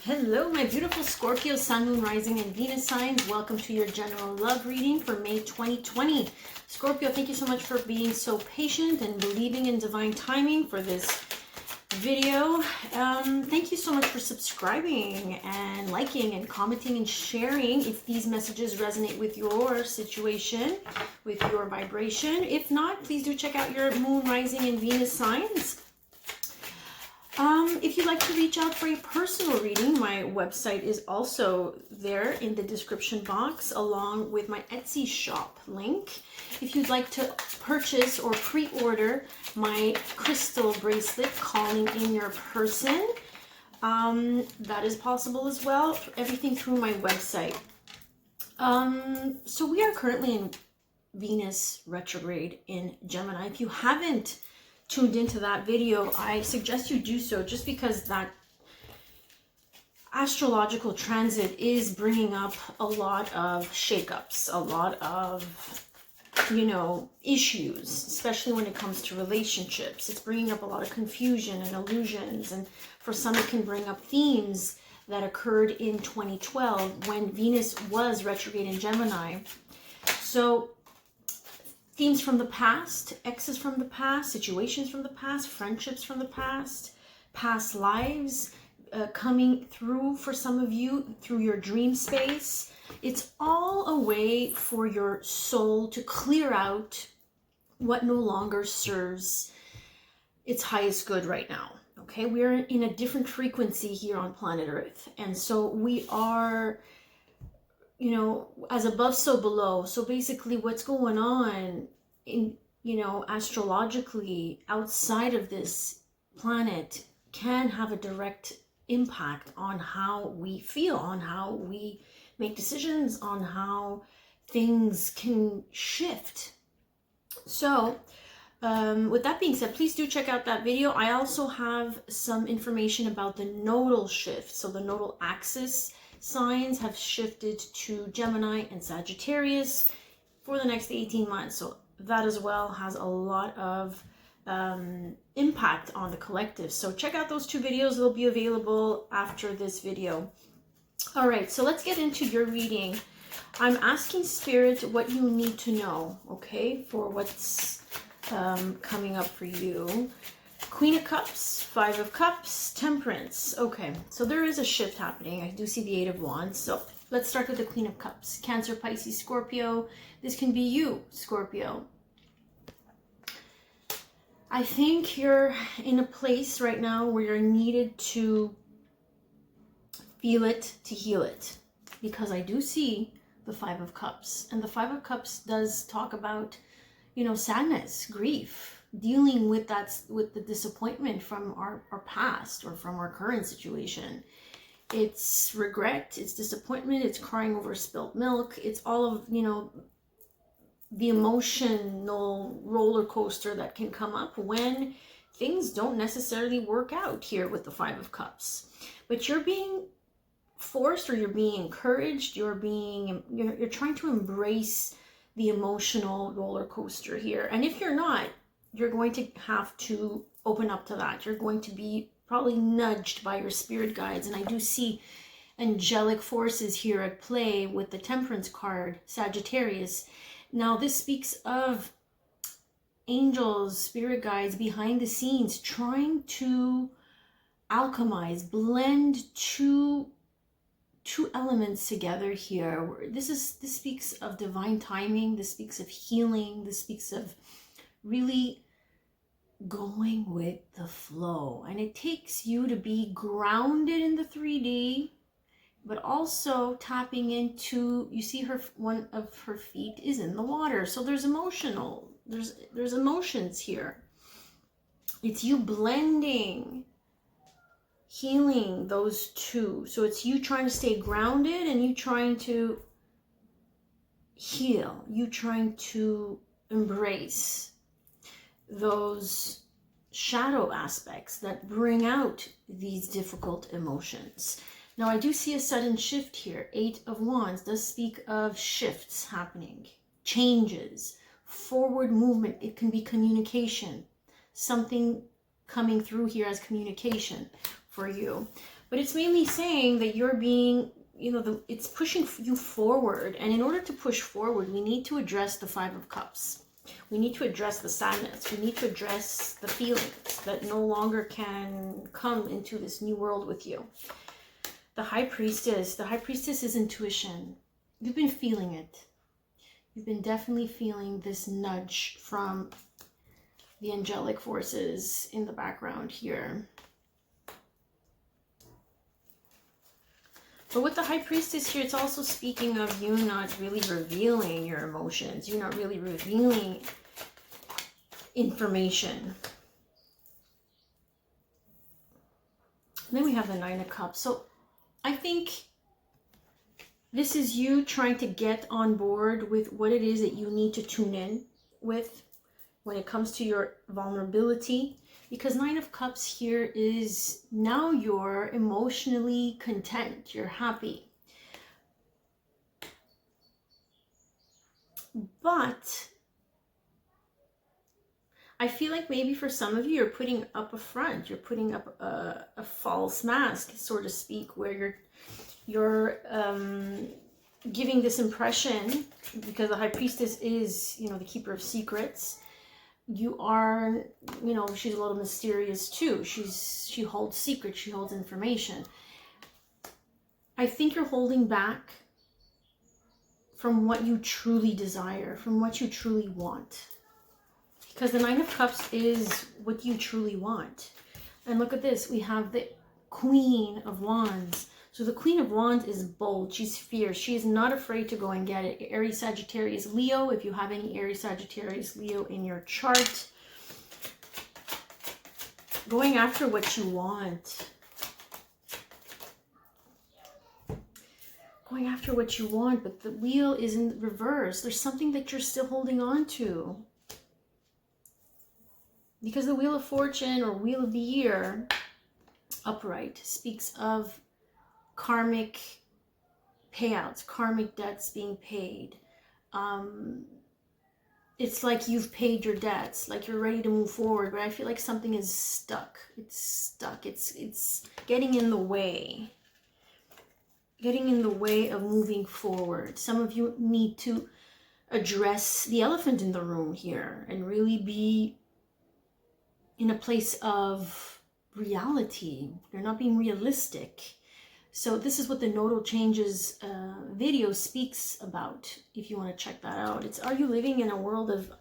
Hello, my beautiful Scorpio, Sun, Moon, Rising, and Venus signs. Welcome to your general love reading for May 2020. Scorpio, thank you so much for being so patient and believing in divine timing for this video. Thank you so much for subscribing and liking and commenting and sharing if these messages resonate with your situation, with your vibration. If not, please do check out your Moon, Rising, and Venus signs. If you'd like to reach out for a personal reading, my website is also there in the description box, along with my Etsy shop link. If you'd like to purchase or pre-order my crystal bracelet, Calling in Your Person, that is possible as well. Everything through my website. So we are currently in Venus retrograde in Gemini. If you haven't tuned into that video, I suggest you do so, just because that astrological transit is bringing up a lot of shakeups, a lot of, issues, especially when it comes to relationships. It's bringing up a lot of confusion and illusions, and for some it can bring up themes that occurred in 2012 when Venus was retrograde in Gemini. So themes from the past, exes from the past, situations from the past, friendships from the past, past lives coming through for some of you through your dream space. It's all a way for your soul to clear out what no longer serves its highest good right now. Okay, we're in a different frequency here on planet Earth. And so we are, as above, so below. So basically what's going on in, astrologically outside of this planet can have a direct impact on how we feel, on how we make decisions, on how things can shift. So with that being said, please do check out that video. I also have some information about the nodal shift. So the nodal axis signs have shifted to Gemini and Sagittarius for the next 18 months. So that as well has a lot of impact on the collective. So check out those two videos. They'll be available after this video. All right, so let's get into your reading. I'm asking Spirit what you need to know, okay, for what's coming up for you. Queen of Cups, Five of Cups, Temperance. Okay, so there is a shift happening. I do see the Eight of Wands. So let's start with the Queen of Cups. Cancer, Pisces, Scorpio. This can be you, Scorpio. I think you're in a place right now where you're needed to feel it to heal it. Because I do see the Five of Cups. And the Five of Cups does talk about, sadness, grief, dealing with that, with the disappointment from our past or from our current situation. It's regret, it's disappointment, it's crying over spilt milk. It's all of, the emotional roller coaster that can come up when things don't necessarily work out here with the Five of Cups. But you're being forced, or you're being encouraged, you're trying to embrace the emotional roller coaster here. And if you're not, you're going to have to open up to that. You're going to be probably nudged by your spirit guides. And I do see angelic forces here at play with the Temperance card, Sagittarius. Now this speaks of angels, spirit guides behind the scenes trying to alchemize, blend two elements together here. This speaks of divine timing. This speaks of healing. This speaks of really going with the flow. And it takes you to be grounded in the 3D, but also tapping into, you see one of her feet is in the water. So there's there's emotions here. It's you blending, healing those two. So it's you trying to stay grounded and you trying to heal, you trying to embrace those shadow aspects that bring out these difficult emotions. Now I do see a sudden shift here. Eight of Wands does speak of shifts happening, changes, forward movement. It can be communication, something coming through here as communication for you. But it's mainly saying that you're being, you know, it's pushing you forward. And in order to push forward, we need to address the Five of Cups. We need to address the sadness. We need to address the feelings that no longer can come into this new world with you. The High Priestess. The High Priestess is intuition. You've been feeling it. You've been definitely feeling this nudge from the angelic forces in the background here. But with the High Priestess here, it's also speaking of you not really revealing your emotions. You're not really revealing information. And then we have the Nine of Cups. So I think this is you trying to get on board with what it is that you need to tune in with when it comes to your vulnerability. Because Nine of Cups here is now you're emotionally content. You're happy. But I feel like maybe for some of you, you're putting up a front. You're putting up a false mask, so to speak, where you're giving this impression, because the High Priestess is, you know, the keeper of secrets. You are, you know, she's a little mysterious too. She holds secrets, she holds information. I think you're holding back from what you truly desire, from what you truly want. Because the Nine of Cups is what you truly want. And look at this, we have the Queen of Wands. So the Queen of Wands is bold, she's fierce, she is not afraid to go and get it. Aries, Sagittarius, Leo, if you have any Aries, Sagittarius, Leo in your chart. Going after what you want. Going after what you want, but the wheel is in reverse. There's something that you're still holding on to. Because the Wheel of Fortune or Wheel of the Year, upright, speaks of karmic payouts, karmic debts being paid. It's like you've paid your debts, like you're ready to move forward, but I feel like something is stuck. It's stuck. It's getting in the way. Getting in the way of moving forward. Some of you need to address the elephant in the room here and really be in a place of reality. You're not being realistic. So this is what the Nodal Changes video speaks about, if you want to check that out. It's, are you living in a world of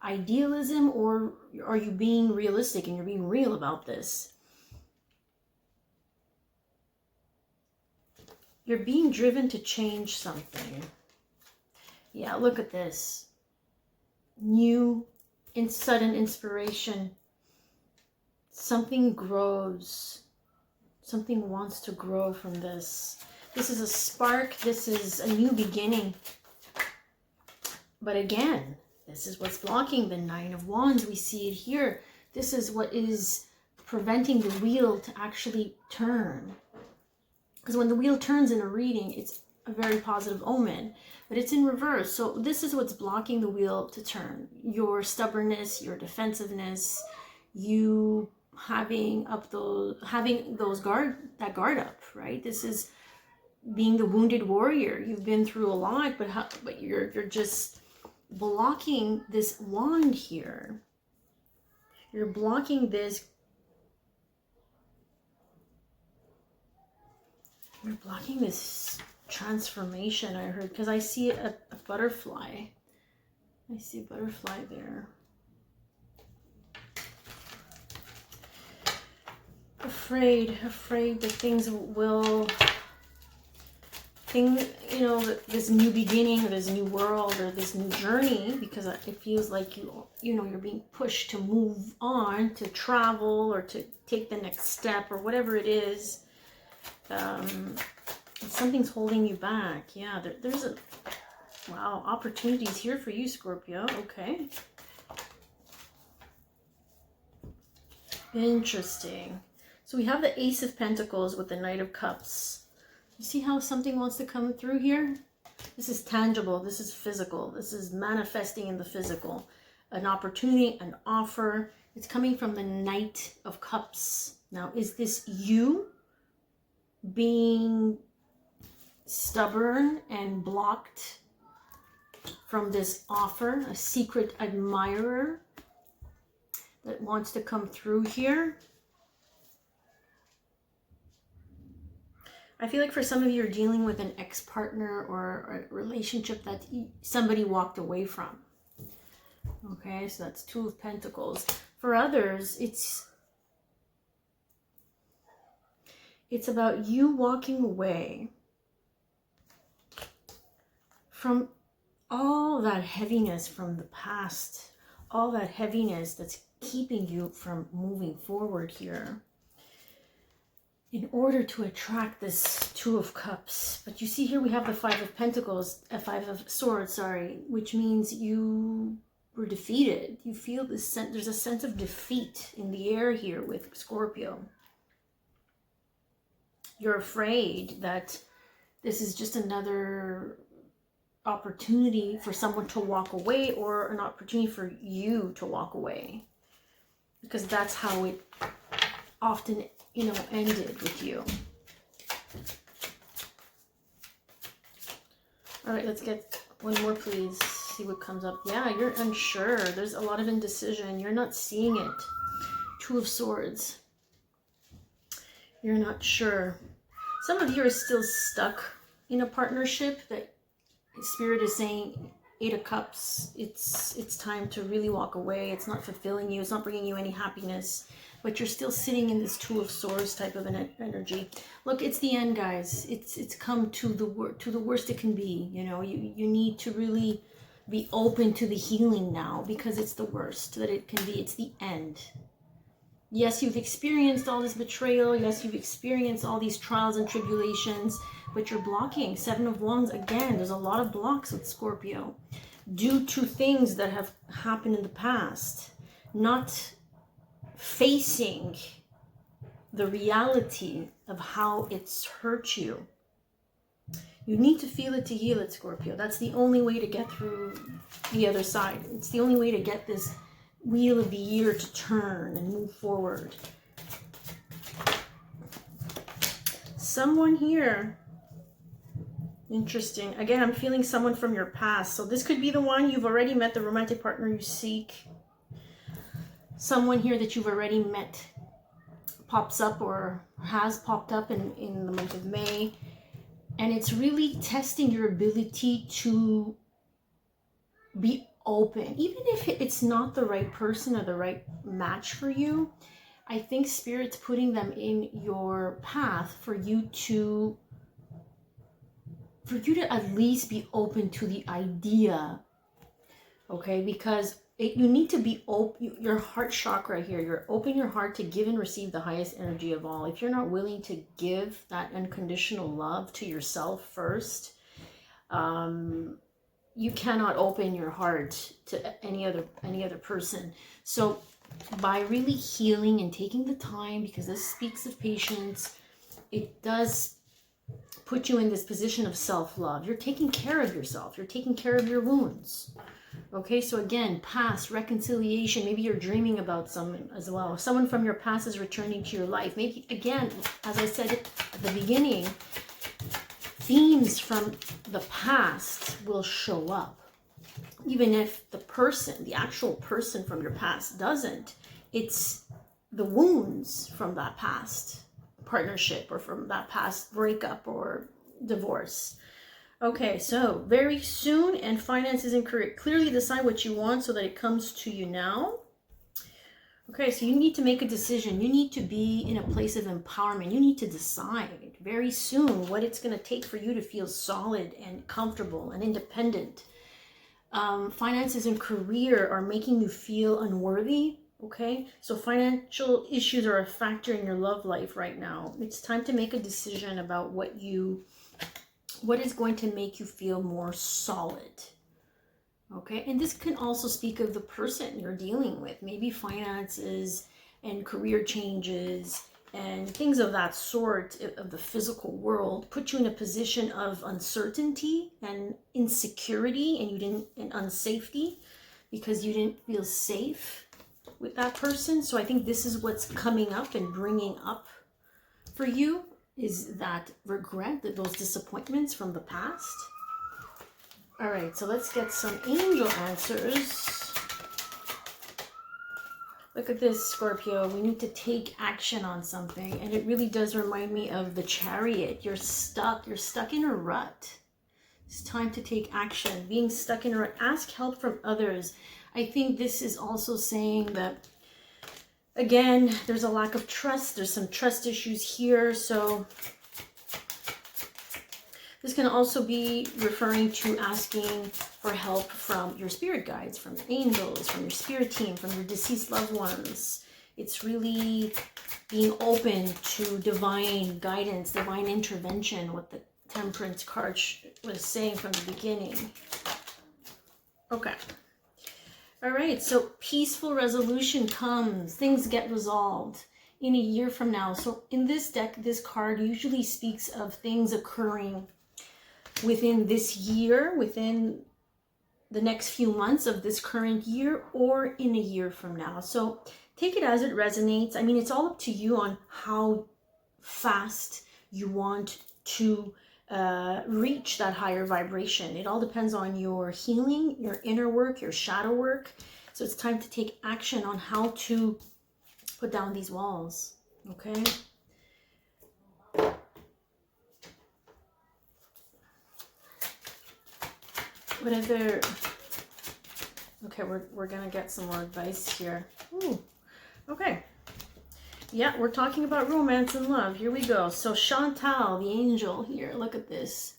idealism, or are you being realistic and you're being real about this? You're being driven to change something. Yeah, look at this. New and sudden inspiration. Something grows. Something wants to grow from this. This is a spark. This is a new beginning. But again, this is what's blocking the Nine of Wands. We see it here. This is what is preventing the wheel to actually turn. Because when the wheel turns in a reading, it's a very positive omen. But it's in reverse. So this is what's blocking the wheel to turn. Your stubbornness, your defensiveness, you having that guard up, right? This is being the wounded warrior. You've been through a lot, but you're just blocking this wand here. You're blocking this. You're blocking this transformation, I heard, because I see a butterfly. I see a butterfly there. Afraid that things will, you know, this new beginning, or this new world, or this new journey, because it feels like you know, you're being pushed to move on, to travel, or to take the next step, or whatever it is. Something's holding you back. Yeah, there's a, wow, opportunities here for you, Scorpio. Okay. Interesting. So we have the Ace of Pentacles with the Knight of Cups. You see how something wants to come through here? This is tangible. This is physical. This is manifesting in the physical. An opportunity, an offer. It's coming from the Knight of Cups. Now, is this you? being stubborn and blocked from this offer, a secret admirer that wants to come through here. I feel like for some of you are dealing with an ex-partner or a relationship that somebody walked away from. Okay, so that's Two of Pentacles. For others, it's about you walking away from all that heaviness from the past, all that heaviness that's keeping you from moving forward here, in order to attract this Two of Cups. But you see here we have the Five of Pentacles, Five of Swords, sorry, which means you were defeated. You feel this sense, there's a sense of defeat in the air here with Scorpio. You're afraid that this is just another opportunity for someone to walk away, or an opportunity for you to walk away, because that's how it often, you know, ended with you. All right, let's get one more, please. See what comes up. Yeah, you're unsure. There's a lot of indecision. You're not seeing it. Two of Swords. You're not sure. Some of you are still stuck in a partnership that Spirit is saying, Eight of Cups, it's time to really walk away. It's not fulfilling you. It's not bringing you any happiness. But you're still sitting in this Two of Swords type of an energy. Look, it's the end, guys. It's come to the worst it can be. You know, you need to really be open to the healing now, because it's the worst that it can be. It's the end. Yes, you've experienced all this betrayal. Yes, you've experienced all these trials and tribulations, but you're blocking. Seven of Wands, again, there's a lot of blocks with Scorpio due to things that have happened in the past. Not facing the reality of how it's hurt you. You need to feel it to heal it, Scorpio. That's the only way to get through the other side. It's the only way to get this wheel of the year to turn and move forward. Someone here, interesting. Again, I'm feeling someone from your past. So this could be the one you've already met, the romantic partner you seek. Someone here that you've already met pops up or has popped up in the month of May. And it's really testing your ability to be open. Even if it's not the right person or the right match for you, I think Spirit's putting them in your path for you to at least be open to the idea. Okay, because you need to be open. Your heart chakra here, you're open your heart to give and receive the highest energy of all. If you're not willing to give that unconditional love to yourself first, you cannot open your heart to any other person. So by really healing and taking the time, because this speaks of patience, it does put you in this position of self-love. You're taking care of yourself. You're taking care of your wounds. Okay, so again, past reconciliation. Maybe you're dreaming about someone as well. Someone from your past is returning to your life. Maybe, again, as I said at the beginning, themes from the past will show up. Even if the person, the actual person from your past doesn't, it's the wounds from that past partnership or from that past breakup or divorce. Okay, so very soon, and finances and career. Clearly decide what you want so that it comes to you now. Okay, so you need to make a decision. You need to be in a place of empowerment. You need to decide very soon what it's going to take for you to feel solid and comfortable and independent. Finances and career are making you feel unworthy. Okay, so financial issues are a factor in your love life right now. It's time to make a decision about what is going to make you feel more solid. Okay, and this can also speak of the person you're dealing with. Maybe finances and career changes and things of that sort of the physical world put you in a position of uncertainty and insecurity, and unsafety, because you didn't feel safe with that person. So I think this is what's coming up and bringing up for you. is that regret, that those disappointments from the past. All right, so let's get some angel answers. Look at this, Scorpio. We need to take action on something. And it really does remind me of the Chariot. You're stuck. You're stuck in a rut. It's time to take action. Being stuck in a rut. Ask help from others. I think this is also saying that, again, there's a lack of trust. There's some trust issues here. So this can also be referring to asking for help from your spirit guides, from angels, from your spirit team, from your deceased loved ones. It's really being open to divine guidance, divine intervention, what the Temperance card was saying from the beginning. Okay. All right, so peaceful resolution comes. Things get resolved in a year from now. So in this deck, this card usually speaks of things occurring within this year, within the next few months of this current year, or in a year from now. So take it as it resonates. I mean, it's all up to you on how fast you want to reach that higher vibration. It all depends on your healing, your inner work, your shadow work. So it's time to take action on how to put down these walls. Okay. What other... Okay, we're gonna get some more advice here. Ooh, okay. Yeah, we're talking about romance and love. Here we go. So Chantal, the angel here, look at this.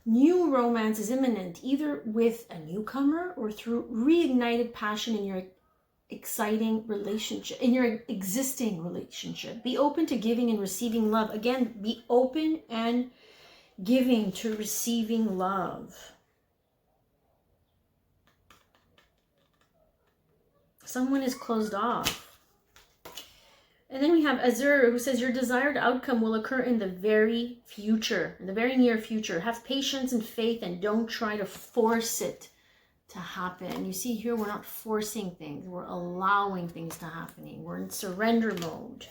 New romance is imminent, either with a newcomer or through reignited passion in your exciting relationship, in your existing relationship. Be open to giving and receiving love. Again, be open and giving to receiving love. Someone is closed off. And then we have Azur, who says your desired outcome will occur in the very future, in the very near future. Have patience and faith and don't try to force it to happen. You see here, we're not forcing things. We're allowing things to happen. We're in surrender mode.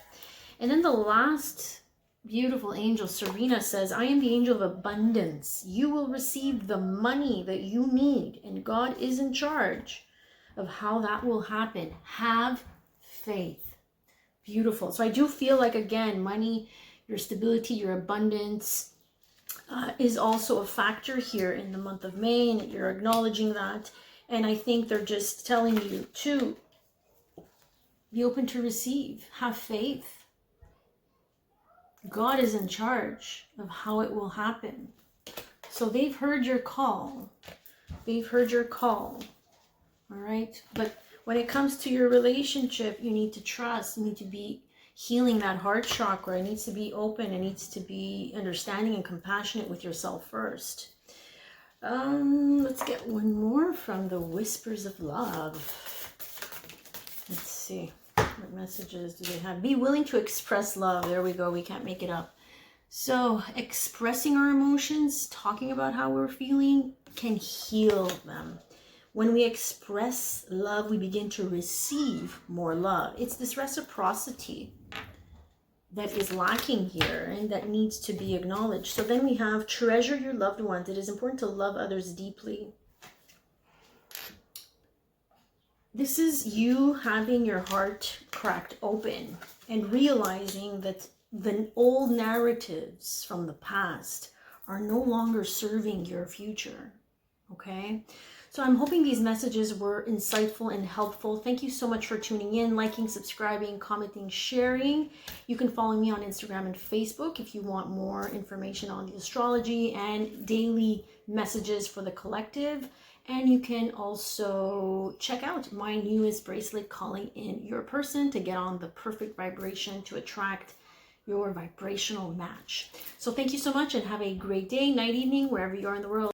And then the last beautiful angel, Serena, says, I am the angel of abundance. You will receive the money that you need, and God is in charge of how that will happen. Have faith. Beautiful. So I do feel like, again, money, your stability, your abundance is also a factor here in the month of May, and you're acknowledging that. And I think they're just telling you to be open to receive. Have faith. God is in charge of how it will happen. So they've heard your call. They've heard your call. All right, but when it comes to your relationship, you need to trust. You need to be healing that heart chakra. It needs to be open. It needs to be understanding and compassionate with yourself first. Let's get one more from the Whispers of Love. Let's see. What messages do they have? Be willing to express love. There we go. We can't make it up. So expressing our emotions, talking about how we're feeling, can heal them. When we express love, we begin to receive more love. It's this reciprocity that is lacking here and that needs to be acknowledged. So then we have treasure your loved ones. It is important to love others deeply. This is you having your heart cracked open and realizing that the old narratives from the past are no longer serving your future. Okay? So I'm hoping these messages were insightful and helpful. Thank you so much for tuning in, liking, subscribing, commenting, sharing. You can follow me on Instagram and Facebook if you want more information on the astrology and daily messages for the collective. And you can also check out my newest bracelet, Calling in Your Person, to get on the perfect vibration to attract your vibrational match. So thank you so much and have a great day, night, evening, wherever you are in the world.